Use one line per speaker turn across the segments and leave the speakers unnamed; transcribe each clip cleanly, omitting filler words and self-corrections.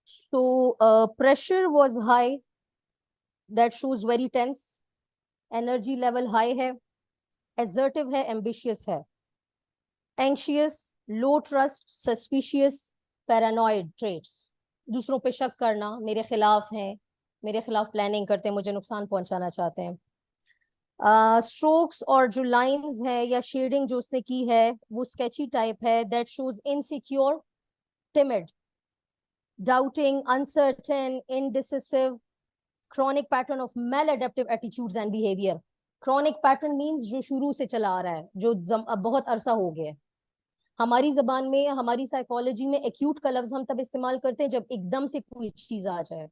So pressure was high, that shows very tense. Energy level high है, assertive है, ambitious है. Anxious, low trust, suspicious, paranoid traits. दूसरों पे शक करना, मेरे खिलाफ हैं, मेरे खिलाफ प्लानिंग करते हैं, मुझे नुकसान पहुंचाना चाहते हैं. स्ट्रोक्स और जो लाइंस है या शेडिंग जो उसने की है वो स्केची टाइप है. That shows insecure, timid, doubting, uncertain, indecisive, chronic pattern of maladaptive attitudes and behavior. Chronic pattern means जो शुरू से चला आ रहा है, जो अब बहुत अरसा हो गया है. हमारी जबान में, हमारी साइकोलॉजी में एक्यूट का लफ्ज हम तब इस्तेमाल करते हैं जब एकदम से कोई चीज आ जाए,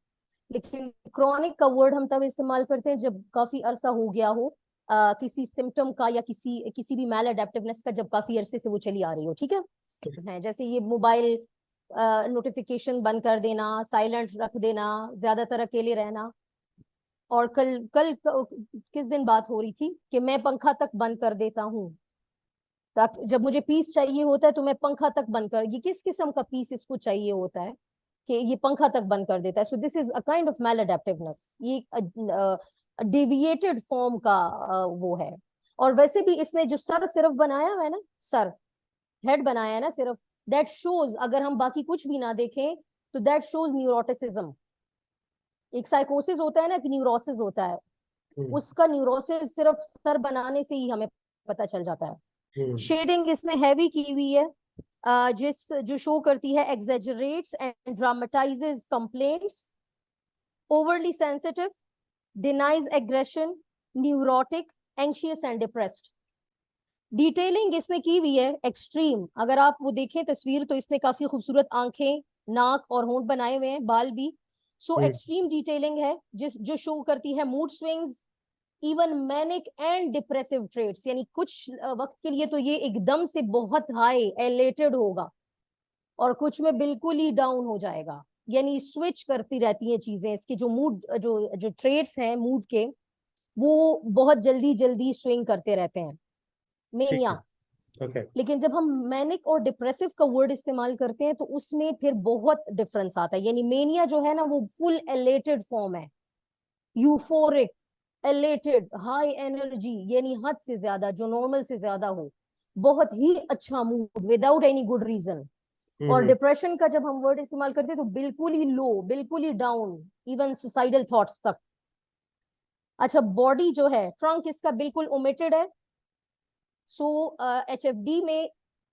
लेकिन क्रॉनिक का वर्ड हम तब इस्तेमाल करते हैं जब काफी अरसा हो गया हो किसी सिम्टम का या किसी भी मैल अडेप्टिवनेस का, जब काफी अरसे से वो चली आ रही हो. ठीक है, जैसे ये मोबाइल नोटिफिकेशन बंद कर देना, साइलेंट रख देना, ज्यादातर अकेले रहना. और कल कल किस दिन बात हो रही थी कि मैं पंखा तक बंद कर देता हूँ, ताकि जब मुझे पीस चाहिए होता है तो मैं पंखा तक बंद कर. ये किस किस्म का पीस इसको चाहिए होता है कि ये पंखा तक बंद कर देता है. So this is a kind of maladaptiveness. ये डेविएटेड फॉर्म का वो है. और वैसे भी इसने जो सर सिर्फ बनाया हुआ है ना, सर हेड बनाया है ना सिर्फ, दैट शोज, अगर हम बाकी कुछ भी ना देखें तो दैट शोज न्यूरोटिसिज्म. एक साइकोसिस होता है ना, एक न्यूरोसिस होता है, उसका न्यूरोसिस सिर्फ सर बनाने से ही हमें पता चल जाता है. शेडिंग इसने हैवी की हुई है, जो शो करती है exaggerates and dramatizes complaints, overly sensitive, denies aggression, neurotic, anxious and depressed. Detailing इसने की हुई है एक्सट्रीम. अगर आप वो देखें तस्वीर तो इसने काफी खूबसूरत आंखें, नाक और होंठ बनाए हुए हैं, बाल भी. सो एक्सट्रीम डिटेलिंग है जो शो करती है mood swings, even manic and depressive traits. यानी कुछ वक्त के लिए तो ये एकदम से बहुत हाई एलेटेड होगा और कुछ में बिल्कुल ही डाउन हो जाएगा. यानी स्विच करती रहती हैं चीजें. इसके जो मूड जो ट्रेट्स हैं मूड के, वो बहुत जल्दी जल्दी स्विंग करते रहते हैं. मेनिया. लेकिन जब हम मैनिक और डिप्रेसिव का वर्ड इस्तेमाल करते हैं तो उसमें फिर बहुत डिफरेंस आता है. यानी मेनिया जो है ना वो फुल एलेटेड फॉर्म है, यूफोरिक, एलेटेड, हाई एनर्जी, यानी हद से ज्यादा, जो नॉर्मल से ज्यादा हो, बहुत ही अच्छा mood without any good reason. और डिप्रेशन का जब हम वर्ड इस्तेमाल करते हैं तो बिल्कुल ही लो, बिल्कुल ही डाउन, इवन सुसाइडल थॉट्स तक. अच्छा, बॉडी जो है, ट्रंक इसका बिल्कुल ओमिटेड है. सो HFD में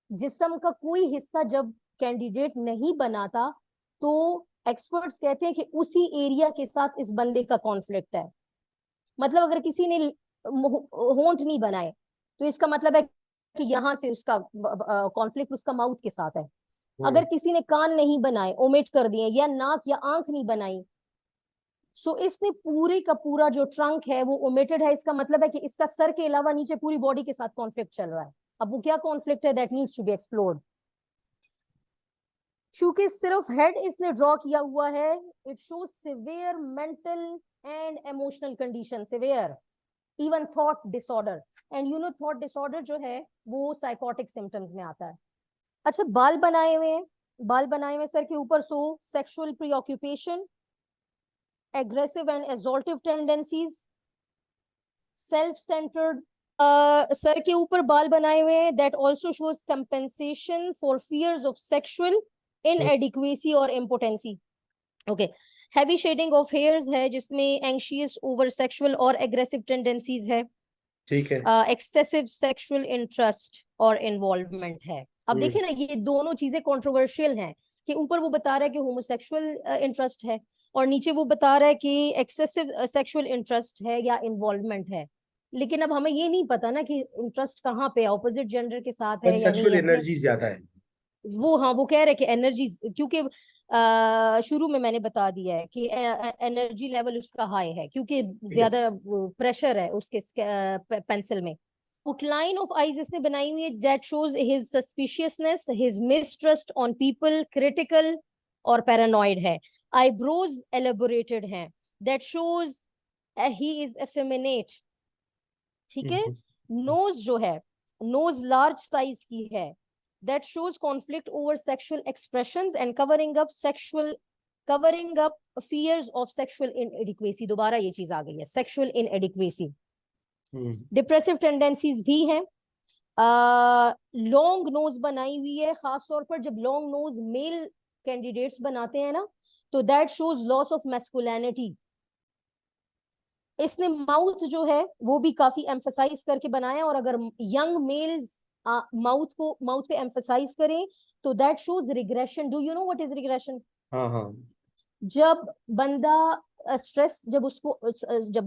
जिस्म का कोई हिस्सा जब कैंडिडेट नहीं बनाता तो एक्सपर्ट्स कहते हैं कि उसी एरिया के साथ इस बंदे का कॉन्फ्लिक्ट है. मतलब अगर किसी ने होंठ नहीं बनाए तो इसका मतलब है कि यहाँ से उसका कॉन्फ्लिक्ट उसका माउथ के साथ है. अगर किसी ने कान नहीं बनाए, ओमिट कर दिए, या नाक या आंख नहीं बनाई, सो इसने पूरे का पूरा जो ट्रंक है वो ओमिटेड है. इसका मतलब है कि इसका सर के अलावा नीचे पूरी बॉडी के साथ कॉन्फ्लिक्ट चल रहा है. अब वो क्या कॉन्फ्लिक्ट है, that needs to be explored. चूंकि सिर्फ हेड इसने ड्रॉ किया हुआ है, it shows severe mental and emotional condition, severe, even thought disorder. And you know thought disorder जो है वो साइकोटिक सिम्टम्स में आता है. अच्छा, बाल बनाए हुए हैं, बाल बनाए हुए सर के ऊपर. सो sexual प्रीऑक्यूपेशन, aggressive and assaultive tendencies, self-centered. Sir के ऊपर बाल बनाए हुए हैं, that also shows compensation for fears of sexual inadequacy or impotency. Okay, heavy shading of hairs है जिसमें anxious over sexual और aggressive tendencies है.
ठीक है.
excessive sexual interest और involvement है. अब देखिए ना, ये दोनों चीजें controversial हैं कि ऊपर वो बता रहा है कि homosexual interest है और नीचे वो बता रहा है कि एक्सेसिव सेक्सुअल इंटरेस्ट है या इन्वॉल्वमेंट है. लेकिन अब हमें ये नहीं पता ना कि इंटरेस्ट कहाँ पे, ऑपोजिट जेंडर के साथ है या नहीं
सेक्सुअल
है.
एनर्जी ज्यादा है
वो, हाँ, वो कह रहे कि एनर्जी, क्योंकि शुरू में मैंने बता दिया है कि एनर्जी लेवल उसका हाई है क्योंकि ज्यादा प्रेशर है उसके पेंसिल में. आउटलाइन ऑफ आईज इसने बनाई हुई है, that shows his suspiciousness, his mistrust on people, critical और पैरानॉइड है. आईब्रोज एलेबोरेटेड हैं, that shows he is effeminate. ठीक है. नोज जो है, नोज लार्ज साइज की है, that shows conflict over sexual expressions and covering up sexual covering up fears of sexual inadequacy, दोबारा ये चीज आ गई है, सेक्सुअल इनएडिक्वेसी। डिप्रेसिव टेंडेंसीज भी हैं। लॉन्ग नोज बनाई हुई है, खास तौर पर जब लॉन्ग नोज मेल कैंडिडेट्स बनाते हैं ना, तो that shows loss of masculinity. इसने माउथ जो है वो भी काफी एम्फसाइज करके बनाया, और अगर यंग मेल्स माउथ पे एम्फसाइज करें तो that shows regression. Do you know what is regression?
हाँ हाँ।
जब बंदा जब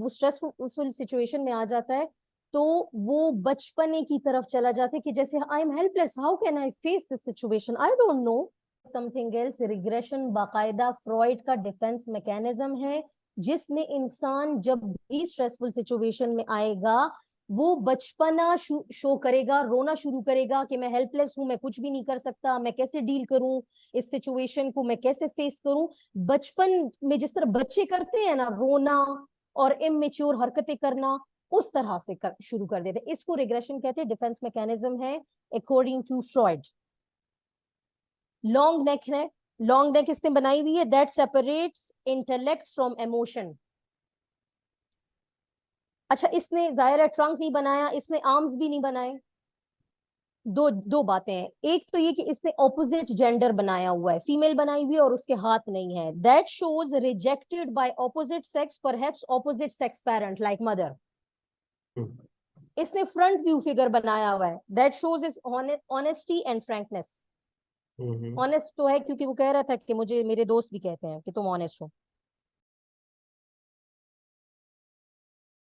वो स्ट्रेसफुल सिचुएशन में आ जाता है, तो वो बचपने की तरफ चला जाता है कि जैसे I am helpless, how can I face this situation, I don't know something else. Regression बाकायदा फ्रॉइड का डिफेंस मैकेनिज्म है, जिसमें इंसान जब भी स्ट्रेसफुल सिचुएशन में आएगा, वो बचपना शो करेगा, रोना शुरू करेगा कि मैं हेल्पलेस हूं, मैं कुछ भी नहीं कर सकता, मैं कैसे डील करूं इस सिचुएशन को, मैं कैसे फेस करूं। बचपन में जिस तरह बच्चे करते हैं ना, रोना और इमेच्योर हरकतें करना, उस तरह से शुरू कर देते हैं। इसको रिग्रेशन कहते हैं, डिफेंस मैकेनिज्म है according to Freud. Long neck है, लॉन्ग नेक इसने बनाई हुई है, that separates intellect from emotion. अच्छा, इसने जाहिर है ट्रंक नहीं बनाया, इसने आर्म्स भी नहीं बनाए। दो बातें हैं, एक तो ये कि इसने ऑपोजिट जेंडर बनाया हुआ है, फीमेल बनाई हुई है और उसके हाथ नहीं है, that shows rejected by opposite sex, perhaps opposite sex parent like mother. इसने फ्रंट व्यू फिगर बनाया हुआ है, that shows is honesty and frankness. Honest तो है क्योंकि वो कह रहा था कि मुझे मेरे दोस्त भी कहते हैं कि तुम ऑनेस्ट हो।